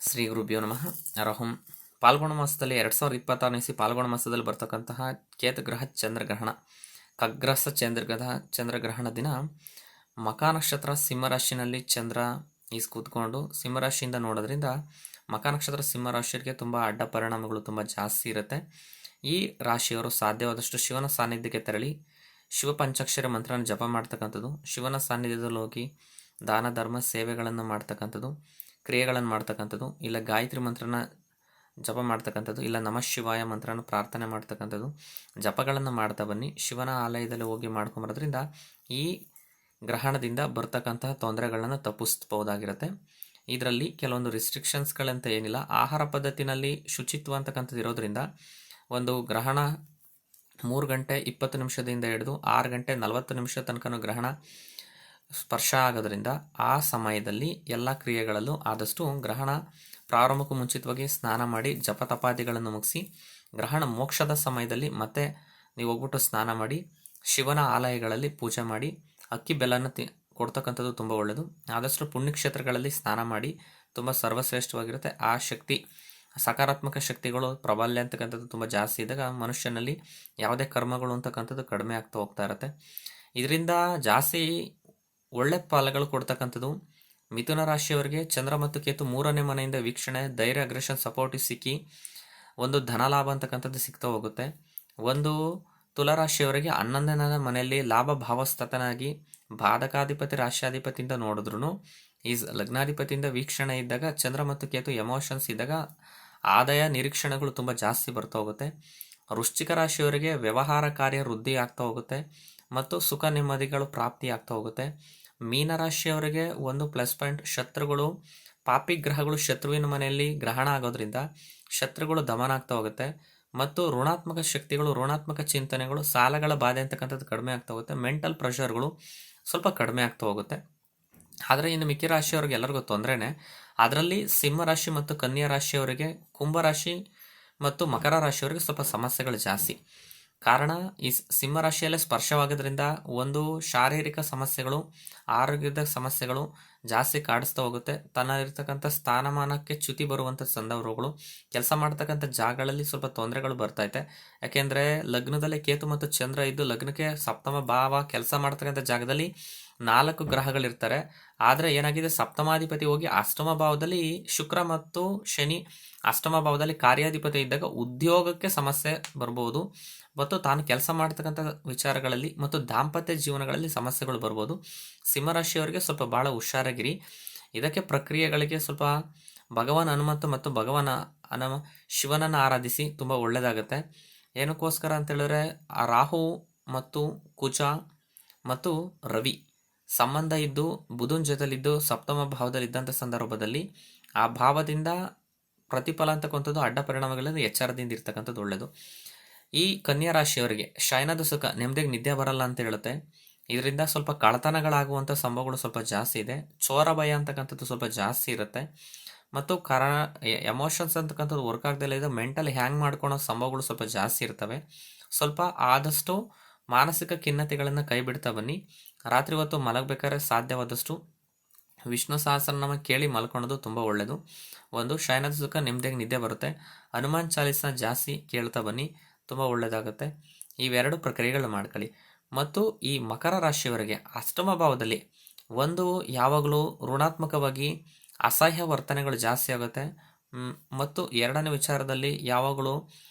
ಶ್ರೀ ಗುರುಭ್ಯೋ ನಮಃ. ಅರಹಂ. ಪಾಲ್ಗುಣ ಮಾಸದಲ್ಲಿ 2026 ಪಾಲ್ಗುಣ ಮಾಸದಲ್ಲಿ ಬರ್ತಕ್ಕಂತಹ ಕೇತುಗ್ರಹ ಚಂದ್ರಗ್ರಹಣ, ಖಗ್ರಸ ಚಂದ್ರಗ್ರಹಣ ದಿನ ಮಕಾ ನಕ್ಷತ್ರ ಸಿಂಹರಾಶಿನಲ್ಲಿ ಚಂದ್ರ ಕೂತ್ಕೊಂಡು ಸಿಂಹರಾಶಿಯಿಂದ ನೋಡೋದ್ರಿಂದ ಮಕಾ ನಕ್ಷತ್ರ ಸಿಂಹರಾಶಿಯವರಿಗೆ ತುಂಬ ಅಡ್ಡ ಪರಿಣಾಮಗಳು ತುಂಬ ಜಾಸ್ತಿ ಇರುತ್ತೆ. ಈ ರಾಶಿಯವರು ಸಾಧ್ಯವಾದಷ್ಟು ಶಿವನ ಸಾನ್ನಿಧ್ಯಕ್ಕೆ ತೆರಳಿ ಶಿವ ಪಂಚಾಕ್ಷರ ಮಂತ್ರನ ಜಪ ಮಾಡ್ತಕ್ಕಂಥದ್ದು, ಶಿವನ ಸಾನ್ನಿಧ್ಯದಲ್ಲಿ ಹೋಗಿ ದಾನ ಧರ್ಮ ಸೇವೆಗಳನ್ನು ಮಾಡ್ತಕ್ಕಂಥದ್ದು, ಕ್ರಿಯೆಗಳನ್ನು ಮಾಡ್ತಕ್ಕಂಥದ್ದು, ಇಲ್ಲ ಗಾಯತ್ರಿ ಮಂತ್ರನ ಜಪ ಮಾಡ್ತಕ್ಕಂಥದ್ದು, ಇಲ್ಲ ನಮಃ ಶಿವಾಯ ಮಂತ್ರನ ಪ್ರಾರ್ಥನೆ ಮಾಡ್ತಕ್ಕಂಥದ್ದು, ಜಪಗಳನ್ನು ಮಾಡ್ತಾ ಬನ್ನಿ. ಶಿವನ ಆಲಯದಲ್ಲಿ ಹೋಗಿ ಮಾಡ್ಕೊಂಬರೋದ್ರಿಂದ ಈ ಗ್ರಹಣದಿಂದ ಬರ್ತಕ್ಕಂತಹ ತೊಂದರೆಗಳನ್ನು ತಪ್ಪಿಸ್ಬೋದಾಗಿರುತ್ತೆ. ಇದರಲ್ಲಿ ಕೆಲವೊಂದು ರಿಸ್ಟ್ರಿಕ್ಷನ್ಸ್ಗಳಂತ ಏನಿಲ್ಲ. ಆಹಾರ ಪದ್ಧತಿನಲ್ಲಿ ಶುಚಿತ್ವ ಅಂತಕ್ಕಂಥದ್ದು ಇರೋದ್ರಿಂದ ಒಂದು ಗ್ರಹಣ 3 ಗಂಟೆ 20 ನಿಮಿಷದಿಂದ ಹಿಡಿದು 6 ಗಂಟೆ 40 ನಿಮಿಷ ತನಕ ಗ್ರಹಣ ಸ್ಪರ್ಶ ಆಗೋದ್ರಿಂದ ಆ ಸಮಯದಲ್ಲಿ ಎಲ್ಲ ಕ್ರಿಯೆಗಳಲ್ಲೂ ಆದಷ್ಟು ಗ್ರಹಣ ಪ್ರಾರಂಭಕ್ಕೂ ಮುಂಚಿತವಾಗಿ ಸ್ನಾನ ಮಾಡಿ ಜಪ ತಪಾದಿಗಳನ್ನು ಮುಗಿಸಿ ಗ್ರಹಣ ಮೋಕ್ಷದ ಸಮಯದಲ್ಲಿ ಮತ್ತೆ ನೀವು ಹೋಗ್ಬಿಟ್ಟು ಸ್ನಾನ ಮಾಡಿ ಶಿವನ ಆಲಯಗಳಲ್ಲಿ ಪೂಜೆ ಮಾಡಿ ಅಕ್ಕಿ ಬೆಲ್ಲನ ಕೊಡ್ತಕ್ಕಂಥದ್ದು ತುಂಬ ಒಳ್ಳೆಯದು. ಆದಷ್ಟು ಪುಣ್ಯಕ್ಷೇತ್ರಗಳಲ್ಲಿ ಸ್ನಾನ ಮಾಡಿ ತುಂಬ ಸರ್ವಶ್ರೇಷ್ಠವಾಗಿರುತ್ತೆ. ಆ ಶಕ್ತಿ, ಸಕಾರಾತ್ಮಕ ಶಕ್ತಿಗಳು ಪ್ರಾಬಲ್ಯ ಅಂತಕ್ಕಂಥದ್ದು ತುಂಬ ಜಾಸ್ತಿ ಇದ್ದಾಗ ಮನುಷ್ಯನಲ್ಲಿ ಯಾವುದೇ ಕರ್ಮಗಳು ಅಂತಕ್ಕಂಥದ್ದು ಕಡಿಮೆ ಆಗ್ತಾ ಹೋಗ್ತಾ ಇರುತ್ತೆ. ಇದರಿಂದ ಜಾಸ್ತಿ ಒಳ್ಳೆ ಫಲಗಳು ಕೊಡ್ತಕ್ಕಂಥದ್ದು ಮಿಥುನ ರಾಶಿಯವರಿಗೆ ಚಂದ್ರ ಮತ್ತು ಕೇತು 3ನೇ ಮನೆಯಿಂದ ವೀಕ್ಷಣೆ, ಧೈರ್ಯ, ಅಗ್ರೆಷನ್, ಸಪೋರ್ಟ್ ಸಿಕ್ಕಿ ಒಂದು ಧನಲಾಭ ಅಂತಕ್ಕಂಥದ್ದು ಸಿಗ್ತಾ ಹೋಗುತ್ತೆ. ಒಂದು ತುಲಾರಾಶಿಯವರಿಗೆ 11ನೇ ಮನೆಯಲ್ಲಿ ಲಾಭ ಭಾವಸ್ಥತನಾಗಿ ಬಾಧಕಾಧಿಪತಿ ರಾಶ್ಯಾಧಿಪತಿಯಿಂದ ನೋಡಿದ್ರು ಈ ಲಗ್ನಾಧಿಪತಿಯಿಂದ ವೀಕ್ಷಣೆ ಇದ್ದಾಗ ಚಂದ್ರ ಮತ್ತು ಕೇತು ಎಮೋಷನ್ಸ್ ಇದ್ದಾಗ ಆದಾಯ ನಿರೀಕ್ಷಣೆಗಳು ತುಂಬ ಜಾಸ್ತಿ ಬರ್ತಾ ಹೋಗುತ್ತೆ. ವೃಶ್ಚಿಕ ರಾಶಿಯವರಿಗೆ ವ್ಯವಹಾರ ಕಾರ್ಯ ವೃದ್ಧಿ ಆಗ್ತಾ ಹೋಗುತ್ತೆ ಮತ್ತು ಸುಖ ನೆಮ್ಮದಿಗಳು ಪ್ರಾಪ್ತಿ ಆಗ್ತಾ ಹೋಗುತ್ತೆ. ಮೀನರಾಶಿಯವರಿಗೆ ಒಂದು ಪ್ಲಸ್ ಪಾಯಿಂಟ್, ಶತ್ರುಗಳು, ಪಾಪಿ ಗ್ರಹಗಳು ಶತ್ರುವಿನ ಮನೆಯಲ್ಲಿ ಗ್ರಹಣ ಆಗೋದ್ರಿಂದ ಶತ್ರುಗಳು ದಮನ ಆಗ್ತಾ ಹೋಗುತ್ತೆ ಮತ್ತು ಋಣಾತ್ಮಕ ಶಕ್ತಿಗಳು, ಋಣಾತ್ಮಕ ಚಿಂತನೆಗಳು, ಸಾಲಗಳ ಬಾಧೆ ಅಂತಕ್ಕಂಥದ್ದು ಕಡಿಮೆ ಆಗ್ತಾ ಹೋಗುತ್ತೆ. ಮೆಂಟಲ್ ಪ್ರೆಷರ್ಗಳು ಸ್ವಲ್ಪ ಕಡಿಮೆ ಆಗ್ತಾ ಹೋಗುತ್ತೆ. ಆದರೆ ಇನ್ನು ಮಿಕ್ಕಿ ರಾಶಿಯವರಿಗೆ ಎಲ್ಲರಿಗೂ ತೊಂದರೆನೇ. ಅದರಲ್ಲಿ ಸಿಂಹರಾಶಿ ಮತ್ತು ಕನ್ಯಾ ರಾಶಿಯವರಿಗೆ, ಕುಂಭರಾಶಿ ಮತ್ತು ಮಕರ ರಾಶಿಯವರಿಗೆ ಸ್ವಲ್ಪ ಸಮಸ್ಯೆಗಳು ಜಾಸ್ತಿ. ಕಾರಣ ಈ ಸಿಂಹರಾಶಿಯಲ್ಲೇ ಸ್ಪರ್ಶವಾಗೋದ್ರಿಂದ ಒಂದು ಶಾರೀರಿಕ ಸಮಸ್ಯೆಗಳು, ಆರೋಗ್ಯದ ಸಮಸ್ಯೆಗಳು ಜಾಸ್ತಿ ಕಾಡಿಸ್ತಾ ಹೋಗುತ್ತೆ. ತನ್ನಲ್ಲಿರ್ತಕ್ಕಂಥ ಸ್ಥಾನಮಾನಕ್ಕೆ ಚ್ಯುತಿ ಬರುವಂಥ ಸಂದರ್ಭಗಳು, ಕೆಲಸ ಮಾಡ್ತಕ್ಕಂಥ ಜಾಗಗಳಲ್ಲಿ ಸ್ವಲ್ಪ ತೊಂದರೆಗಳು ಬರ್ತೈತೆ. ಯಾಕೆಂದರೆ ಲಗ್ನದಲ್ಲಿ ಕೇತು ಮತ್ತು ಚಂದ್ರ ಇದ್ದು ಲಗ್ನಕ್ಕೆ ಸಪ್ತಮ ಭಾವ ಕೆಲಸ ಮಾಡ್ತಕ್ಕಂಥ ಜಾಗದಲ್ಲಿ 4 ಗ್ರಹಗಳಿರ್ತಾರೆ. ಆದರೆ ಏನಾಗಿದೆ, ಸಪ್ತಮಾಧಿಪತಿ ಹೋಗಿ ಅಷ್ಟಮ ಭಾವದಲ್ಲಿ ಶುಕ್ರ ಮತ್ತು ಶನಿ ಅಷ್ಟಮ ಭಾವದಲ್ಲಿ ಕಾರ್ಯಾಧಿಪತಿ ಇದ್ದಾಗ ಉದ್ಯೋಗಕ್ಕೆ ಸಮಸ್ಯೆ ಬರ್ಬೋದು ಮತ್ತು ತಾನು ಕೆಲಸ ಮಾಡ್ತಕ್ಕಂಥ ವಿಚಾರಗಳಲ್ಲಿ ಮತ್ತು ದಾಂಪತ್ಯ ಜೀವನಗಳಲ್ಲಿ ಸಮಸ್ಯೆಗಳು ಬರ್ಬೋದು. ಸಿಂಹರಾಶಿಯವರಿಗೆ ಸ್ವಲ್ಪ ಭಾಳ ಹುಷಾರಾಗಿರಿ. ಇದಕ್ಕೆ ಪ್ರಕ್ರಿಯೆಗಳಿಗೆ ಸ್ವಲ್ಪ ಭಗವಾನ್ ಹನುಮಂತ ಮತ್ತು ಶಿವನನ್ನು ಆರಾಧಿಸಿ ತುಂಬ ಒಳ್ಳೆಯದಾಗುತ್ತೆ. ಏನಕ್ಕೋಸ್ಕರ ಅಂತೇಳಿದ್ರೆ ಆ ರಾಹು ಮತ್ತು ಕುಜ ಮತ್ತು ರವಿ ಸಂಬಂಧ ಇದ್ದು ಬುಧನ ಜೊತೆಲಿದ್ದು ಸಪ್ತಮ ಭಾವದಲ್ಲಿದ್ದಂಥ ಸಂದರ್ಭದಲ್ಲಿ ಆ ಭಾವದಿಂದ ಪ್ರತಿಫಲ ಅಂತಕ್ಕಂಥದ್ದು ಅಡ್ಡ ಪರಿಣಾಮಗಳಲ್ಲಿ ಎಚ್ಚರದಿಂದ ಇರ್ತಕ್ಕಂಥದ್ದು ಒಳ್ಳೆಯದು. ಈ ಕನ್ಯಾ ರಾಶಿಯವರಿಗೆ ಶಯನದ ಸುಖ, ನೆಮ್ಮದಿಗೆ ನಿದ್ದೆ ಬರಲ್ಲ ಅಂತ ಹೇಳುತ್ತೆ. ಇದರಿಂದ ಸ್ವಲ್ಪ ಕಳ್ಳತನಗಳಾಗುವಂಥ ಸಂಭವಗಳು ಸ್ವಲ್ಪ ಜಾಸ್ತಿ ಇದೆ. ಚೋರ ಭಯ ಅಂತಕ್ಕಂಥದ್ದು ಸ್ವಲ್ಪ ಜಾಸ್ತಿ ಇರುತ್ತೆ ಮತ್ತು ಎಮೋಷನ್ಸ್ ಅಂತಕ್ಕಂಥದ್ದು ವರ್ಕ್ ಆಗದಲ್ಲೇ ಇದೆ. ಮೆಂಟಲ್ ಹ್ಯಾಂಗ್ ಮಾಡ್ಕೊಳೋ ಸಂಭವಗಳು ಸ್ವಲ್ಪ ಜಾಸ್ತಿ ಇರ್ತವೆ. ಸ್ವಲ್ಪ ಆದಷ್ಟು ಮಾನಸಿಕ ಖಿನ್ನತೆಗಳನ್ನು ಕೈ ಬಿಡ್ತಾ ಬನ್ನಿ. ರಾತ್ರಿ ಹೊತ್ತು ಮಲಗಬೇಕಾದ್ರೆ ಸಾಧ್ಯವಾದಷ್ಟು ವಿಷ್ಣು ಸಹಸ್ರನಾಮ ಕೇಳಿ ಮಲ್ಕೊಳ್ಳೋದು ತುಂಬ ಒಳ್ಳೆಯದು. ಒಂದು ಶಯನದ ಸುಖ, ನೆಮ್ಮದಿಯಾಗಿ ನಿದ್ದೆ ಬರುತ್ತೆ. ಹನುಮಾನ್ ಚಾಲೀಸ್ನ ಜಾಸ್ತಿ ಕೇಳ್ತಾ ಬನ್ನಿ, ತುಂಬ ಒಳ್ಳೆಯದಾಗುತ್ತೆ. ಇವೆರಡು ಪ್ರಕ್ರಿಯೆಗಳು ಮಾಡ್ಕೊಳ್ಳಿ. ಮತ್ತು ಈ ಮಕರ ರಾಶಿಯವರಿಗೆ ಅಷ್ಟಮ ಭಾವದಲ್ಲಿ ಒಂದು ಯಾವಾಗಲೂ ಋಣಾತ್ಮಕವಾಗಿ ಅಸಹ್ಯ ವರ್ತನೆಗಳು ಜಾಸ್ತಿ ಆಗುತ್ತೆ ಮತ್ತು ಎರಡನೇ ವಿಚಾರದಲ್ಲಿ ಯಾವಾಗಲೂ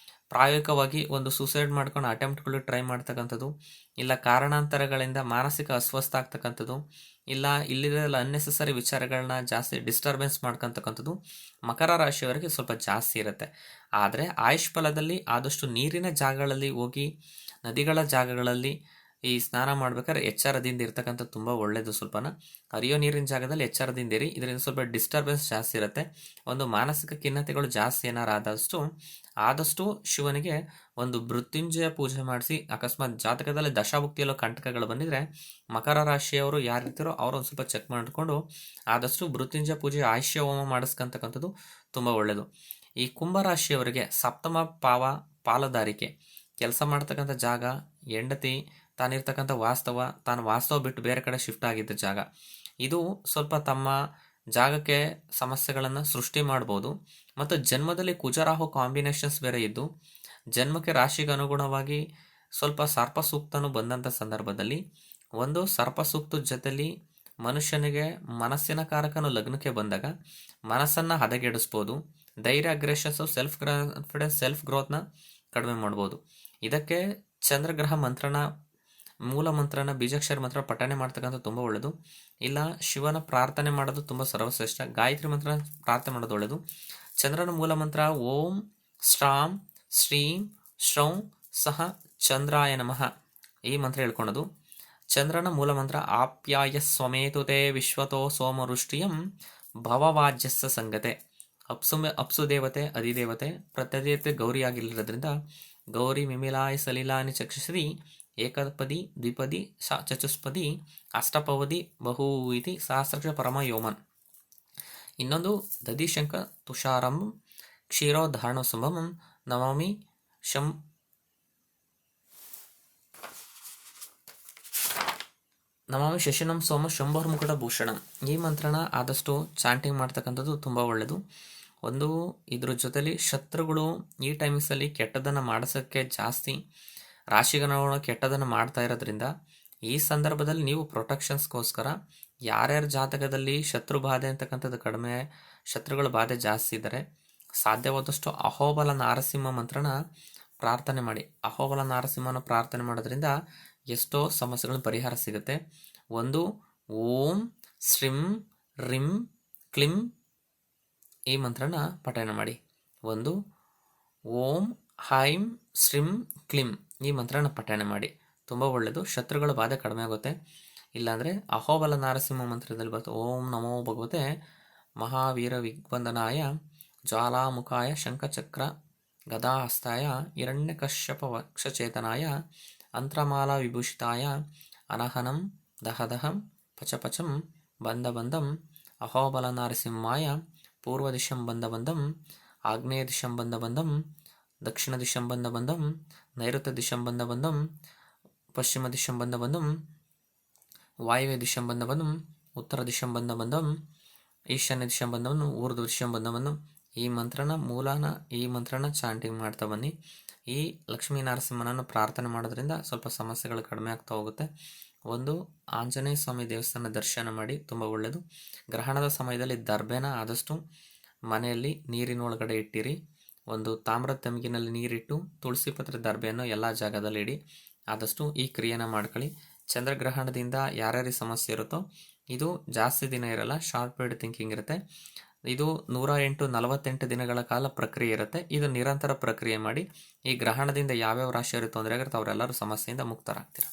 ಪ್ರಾಯೋಗಿಕವಾಗಿ ಒಂದು ಸೂಸೈಡ್ ಮಾಡ್ಕೊಂಡು ಅಟೆಂಪ್ಟ್ಗಳು ಟ್ರೈ ಮಾಡ್ತಕ್ಕಂಥದ್ದು, ಇಲ್ಲ ಕಾರಣಾಂತರಗಳಿಂದ ಮಾನಸಿಕ ಅಸ್ವಸ್ಥ ಆಗ್ತಕ್ಕಂಥದ್ದು, ಇಲ್ಲ ಇಲ್ಲಿದೆಲ್ಲ ಅನ್ನೆಸೆಸರಿ ವಿಚಾರಗಳನ್ನ ಜಾಸ್ತಿ ಡಿಸ್ಟರ್ಬೆನ್ಸ್ ಮಾಡ್ಕೊತಕ್ಕಂಥದ್ದು ಮಕರ ರಾಶಿಯವರಿಗೆ ಸ್ವಲ್ಪ ಜಾಸ್ತಿ ಇರುತ್ತೆ. ಆದರೆ ಆಯುಷ್ ಫಲದಲ್ಲಿ ಆದಷ್ಟು ನೀರಿನ ಜಾಗಗಳಲ್ಲಿ ಹೋಗಿ, ನದಿಗಳ ಜಾಗಗಳಲ್ಲಿ ಈ ಸ್ನಾನ ಮಾಡ್ಬೇಕಾದ್ರೆ ಎಚ್ಚರದಿಂದ ಇರ್ತಕ್ಕಂಥದ್ದು ತುಂಬ ಒಳ್ಳೆಯದು. ಸ್ವಲ್ಪನ ಹರಿಯೋ ನೀರಿನ ಜಾಗದಲ್ಲಿ ಎಚ್ಚರದಿಂದ ಇರಿ. ಇದರಿಂದ ಸ್ವಲ್ಪ ಡಿಸ್ಟರ್ಬೆನ್ಸ್ ಜಾಸ್ತಿ ಇರುತ್ತೆ. ಒಂದು ಮಾನಸಿಕ ಖಿನ್ನತೆಗಳು ಜಾಸ್ತಿ ಏನಾರು ಆದಷ್ಟು ಶಿವನಿಗೆ ಒಂದು ಮೃತ್ಯುಂಜಯ ಪೂಜೆ ಮಾಡಿಸಿ. ಅಕಸ್ಮಾತ್ ಜಾತಕದಲ್ಲಿ ದಶಾಭುಕ್ತಿಯಲ್ಲೋ ಕಂಟಕಗಳು ಬಂದಿದ್ರೆ ಮಕರ ರಾಶಿಯವರು ಯಾರಿರ್ತಾರೋ ಅವರು ಒಂದು ಸ್ವಲ್ಪ ಚೆಕ್ ಮಾಡಿಕೊಂಡು ಆದಷ್ಟು ಮೃತ್ಯುಂಜಯ ಪೂಜೆ, ಆಯುಷ್ಯ ಹೋಮ ಮಾಡಿಸ್ಕೊಂತಕ್ಕಂಥದ್ದು ತುಂಬ ಒಳ್ಳೆಯದು. ಈ ಕುಂಭರಾಶಿಯವರಿಗೆ ಸಪ್ತಮ ಪಾಲುದಾರಿಕೆ, ಕೆಲಸ ಮಾಡ್ತಕ್ಕಂಥ ಜಾಗ, ಹೆಂಡತಿ, ತಾನು ವಾಸ್ತವ ಬಿಟ್ಟು ಬೇರೆ ಕಡೆ ಶಿಫ್ಟ್ ಆಗಿದ್ದ ಜಾಗ, ಇದು ಸ್ವಲ್ಪ ತಮ್ಮ ಜಾಗಕ್ಕೆ ಸಮಸ್ಯೆಗಳನ್ನು ಸೃಷ್ಟಿ ಮಾಡ್ಬೋದು. ಮತ್ತು ಜನ್ಮದಲ್ಲಿ ಕುಜರಾಹು ಕಾಂಬಿನೇಷನ್ಸ್ ಬೇರೆ ಇದ್ದು ಜನ್ಮಕ್ಕೆ ರಾಶಿಗೆ ಅನುಗುಣವಾಗಿ ಸ್ವಲ್ಪ ಸರ್ಪ ಸೂಕ್ತನು ಬಂದಂಥ ಸಂದರ್ಭದಲ್ಲಿ ಒಂದು ಸರ್ಪ ಸೂಕ್ತದ ಜೊತೆಲಿ ಮನುಷ್ಯನಿಗೆ ಮನಸ್ಸಿನ ಕಾರಕನು ಲಗ್ನಕ್ಕೆ ಬಂದಾಗ ಮನಸ್ಸನ್ನು ಹದಗೆಡಿಸ್ಬೋದು. ಧೈರ್ಯ, ಅಗ್ರೆಷನ್ಸು, ಸೆಲ್ಫ್ ಕಾನ್ಫಿಡೆನ್ಸ್, ಸೆಲ್ಫ್ ಗ್ರೋತ್ನ ಕಡಿಮೆ ಮಾಡ್ಬೋದು. ಇದಕ್ಕೆ ಚಂದ್ರಗ್ರಹ ಮಂತ್ರನ, ಮೂಲ ಮಂತ್ರನ, ಬೀಜಾಕ್ಷರ ಮಂತ್ರ ಪಠನೆ ಮಾಡ್ತಕ್ಕಂಥ ತುಂಬ ಒಳ್ಳೆಯದು. ಇಲ್ಲ ಶಿವನ ಪ್ರಾರ್ಥನೆ ಮಾಡೋದು ತುಂಬ ಸರ್ವಶ್ರೇಷ್ಠ. ಗಾಯತ್ರಿ ಮಂತ್ರ ಪ್ರಾರ್ಥನೆ ಮಾಡೋದು ಒಳ್ಳೆಯದು. ಚಂದ್ರನ ಮೂಲ ಮಂತ್ರ ಓಂ ಸ್ಟ್ರಾಂ ಶ್ರೀಂ ಶ್ರೌಂ ಸಹ ಚಂದ್ರಾಯ ನಮಃ ಈ ಮಂತ್ರ ಹೇಳ್ಕೊಳೋದು. ಚಂದ್ರನ ಮೂಲ ಮಂತ್ರ ಆಪ್ಯಾಯ ಸ್ವಮೇತುತೆ ವಿಶ್ವತೋ ಸೋಮವೃಷ್ಟಿಯಂ ಭವವಾಜ್ಯಸ್ಸ ಸಂಗತೆ. ಅಪ್ಸು ದೇವತೆ, ಅಧಿದೇವತೆ, ಪ್ರತ್ಯದೇವತೆ ಗೌರಿಯಾಗಿರೋದ್ರಿಂದ ಗೌರಿ ಮಿಮಿಲಾಯ ಸಲಿಲಾನಿ ಚಕ್ಷುಶ್ರೀ ಏಕಪದಿ ದ್ವಿಪದಿ ಚತುಷ್ಪದಿ ಅಷ್ಟಪವದಿ ಬಹು ಇತಿ ಸಹಸ್ರಕ್ಷ ಪರಮ ಯೋಮನ್. ಇನ್ನೊಂದು ದಧಿಶಂಕ ತುಷಾರಂ ಕ್ಷೀರೋದ್ಧಾರಣೋತ್ಸವಂ ನಮಾಮಿ ಶಶಿನಂ ಸೋಮ ಶಂಭೋರ್ಮುಕುಟ ಭೂಷಣಂ. ಈ ಮಂತ್ರನ ಆದಷ್ಟು ಚಾಂಟಿಂಗ್ ಮಾಡ್ತಕ್ಕಂಥದ್ದು ತುಂಬ ಒಳ್ಳೆಯದು. ಒಂದು ಇದ್ರ ಜೊತೆಲಿ ಶತ್ರುಗಳು ಈ ಟೈಮಿಂಗ್ಸಲ್ಲಿ ಕೆಟ್ಟದನ್ನು ಮಾಡಿಸೋಕ್ಕೆ ಜಾಸ್ತಿ ರಾಶಿಗನುಗುಣ ಕೆಟ್ಟದನ್ನು ಮಾಡ್ತಾ ಇರೋದ್ರಿಂದ ಈ ಸಂದರ್ಭದಲ್ಲಿ ನೀವು ಪ್ರೊಟೆಕ್ಷನ್ಸ್ಗೋಸ್ಕರ ಯಾರ್ಯಾರ ಜಾತಕದಲ್ಲಿ ಶತ್ರು ಬಾಧೆ ಅಂತಕ್ಕಂಥದ್ದು ಕಡಿಮೆ, ಶತ್ರುಗಳ ಬಾಧೆ ಜಾಸ್ತಿ ಇದ್ದರೆ ಸಾಧ್ಯವಾದಷ್ಟು ಅಹೋಬಲ ನಾರಸಿಂಹ ಮಂತ್ರನ ಪ್ರಾರ್ಥನೆ ಮಾಡಿ. ಅಹೋಬಲ ನಾರಸಿಂಹನ ಪ್ರಾರ್ಥನೆ ಮಾಡೋದ್ರಿಂದ ಎಷ್ಟೋ ಸಮಸ್ಯೆಗಳ ಪರಿಹಾರ ಸಿಗುತ್ತೆ. ಒಂದು ಓಂ ಶ್ರೀಂ ರಿಂ ಕ್ಲಿಂ ಈ ಮಂತ್ರನ ಪಠನೆ ಮಾಡಿ. ಒಂದು ಓಂ ಹೈಂ ಶ್ರೀಂ ಕ್ಲಿಂ ಈ ಮಂತ್ರನ ಪಠನೆ ಮಾಡಿ. ತುಂಬ ಒಳ್ಳೆಯದು, ಶತ್ರುಗಳ ಬಾಧೆ ಕಡಿಮೆ ಆಗುತ್ತೆ. ಇಲ್ಲಾಂದರೆ ಅಹೋಬಲ ನಾರಸಿಂಹ ಮಂತ್ರದಲ್ಲಿ ಬರುತ್ತೆ ಓಂ ನಮೋ ಭಗವತೆ ಮಹಾವೀರ ವಿಗ್ವಂದನಾಯ ಜ್ವಾಲಾಮುಖಾಯ ಶಂಖಚಕ್ರ ಗದಾಹಸ್ತಾಯ ಹಿರಣ್ಯಕಶ್ಯಪ ವಕ್ಷಚೇತನಾಯ ಅಂತ್ರಮಾಲಾ ವಿಭೂಷಿತಾಯ ಅನಹನಂ ದಹದಹಂ ಪಚಪಚಂ ಬಂಧಬಂಧಂ ಅಹೋಬಲ ನಾರಸಿಂಹಾಯ ಪೂರ್ವದಿಶಂ ಬಂಧಬಂಧಂ ಆಗ್ನೇಯ ದಿಶಂ ಬಂಧಬಂಧಂ ದಕ್ಷಿಣ ದಿಶಂ ಬಂಧಬಂಧಂ ನೈಋತ್ಯ ದಿಶಂ ಬಂಧಬಂಧಂ ಪಶ್ಚಿಮ ದಿಶಂ ಬಂಧಬಂಧಂ ವಾಯುವ್ಯ ದಿಶಂ ಬಂಧಬಂಧಂ ಉತ್ತರ ದಿಶಂ ಬಂಧಬಂಧಂ ಈಶಾನ್ಯ ದಿಶಂ ಬಂಧವನ್ನು ಊರ್ಧ್ವ ದಿಶಂ ಬಂಧವನ್ನು ಈ ಮಂತ್ರನ ಚಾಂಟಿಂಗ್ ಮಾಡ್ತಾ ಬನ್ನಿ. ಈ ಲಕ್ಷ್ಮೀ ನರಸಿಂಹನನ್ನು ಪ್ರಾರ್ಥನೆ ಮಾಡೋದ್ರಿಂದ ಸ್ವಲ್ಪ ಸಮಸ್ಯೆಗಳು ಕಡಿಮೆ ಆಗ್ತಾ ಹೋಗುತ್ತೆ. ಒಂದು ಆಂಜನೇಯ ಸ್ವಾಮಿ ದೇವಸ್ಥಾನ ದರ್ಶನ ಮಾಡಿ, ತುಂಬ ಒಳ್ಳೆಯದು. ಗ್ರಹಣದ ಸಮಯದಲ್ಲಿ ದರ್ಬೆನ ಆದಷ್ಟು ಮನೆಯಲ್ಲಿ ನೀರಿನೊಳಗಡೆ ಇಟ್ಟಿರಿ. ಒಂದು ತಾಮ್ರದ ತೆಂಗಿನಲ್ಲಿ ನೀರಿಟ್ಟು ತುಳಸಿ ಪತ್ರೆ ದರ್ಬೆಯನ್ನು ಎಲ್ಲ ಜಾಗದಲ್ಲಿ ಇಡಿ. ಆದಷ್ಟು ಈ ಕ್ರಿಯೆನ ಮಾಡ್ಕೊಳ್ಳಿ. ಚಂದ್ರಗ್ರಹಣದಿಂದ ಯಾರ್ಯಾರಿಗೆ ಸಮಸ್ಯೆ ಇರುತ್ತೋ ಇದು ಜಾಸ್ತಿ ದಿನ ಇರಲ್ಲ, ಶಾರ್ಟ್ ಪೀರಿಯಡ್ ಥಿಂಕಿಂಗ್ ಇರುತ್ತೆ. ಇದು 108-48 ದಿನಗಳ ಕಾಲ ಪ್ರಕ್ರಿಯೆ ಇರುತ್ತೆ. ಇದು ನಿರಂತರ ಪ್ರಕ್ರಿಯೆ ಮಾಡಿ. ಈ ಗ್ರಹಣದಿಂದ ಯಾವ್ಯಾವ ರಾಶಿಯವರು ತೊಂದರೆ ಆಗಿರುತ್ತೆ ಅವರೆಲ್ಲರೂ ಸಮಸ್ಯೆಯಿಂದ ಮುಕ್ತರಾಗ್ತೀರ.